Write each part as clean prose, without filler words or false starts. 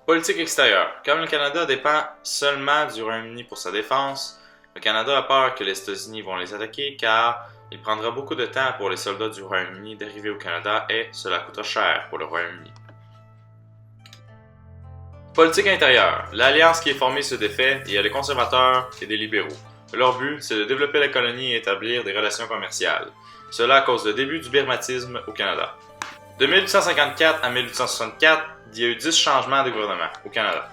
Politique extérieure. Comme le Canada dépend seulement du Royaume-Uni pour sa défense, le Canada a peur que les États-Unis vont les attaquer car il prendra beaucoup de temps pour les soldats du Royaume-Uni d'arriver au Canada et cela coûtera cher pour le Royaume-Uni. Politique intérieure. L'alliance qui est formée se défait, il y a les conservateurs et des libéraux. Leur but, c'est de développer la colonie et établir des relations commerciales. Cela cause le début du birmatisme au Canada. De 1854 à 1864, il y a eu 10 changements de gouvernement au Canada.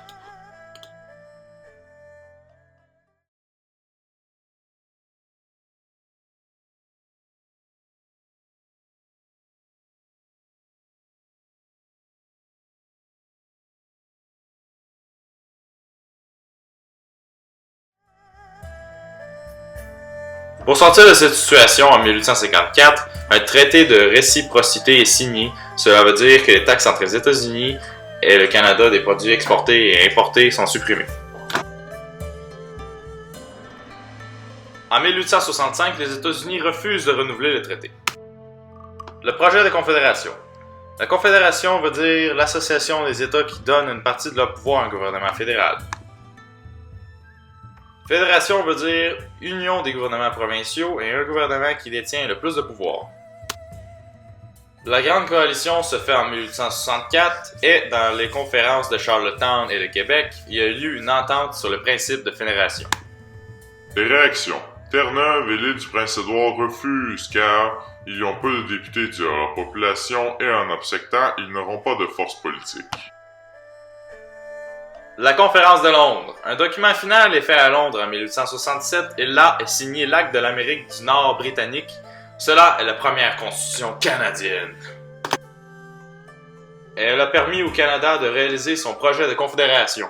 Pour sortir de cette situation en 1854, un traité de réciprocité est signé. Cela veut dire que les taxes entre les États-Unis et le Canada des produits exportés et importés sont supprimées. En 1865, les États-Unis refusent de renouveler le traité. Le projet de confédération. La confédération veut dire l'association des États qui donnent une partie de leur pouvoir à un gouvernement fédéral. Fédération veut dire union des gouvernements provinciaux et un gouvernement qui détient le plus de pouvoir. La Grande Coalition se fait en 1864 et dans les conférences de Charlottetown et de Québec, il y a eu une entente sur le principe de fédération. Les réactions. Terre-Neuve et l'île du Prince-Édouard refusent car ils ont peu de députés tirant leur population et en obsectant, ils n'auront pas de force politique. La Conférence de Londres. Un document final est fait à Londres en 1867 et là est signé l'Acte de l'Amérique du Nord britannique. Cela est la première constitution canadienne. Elle a permis au Canada de réaliser son projet de confédération.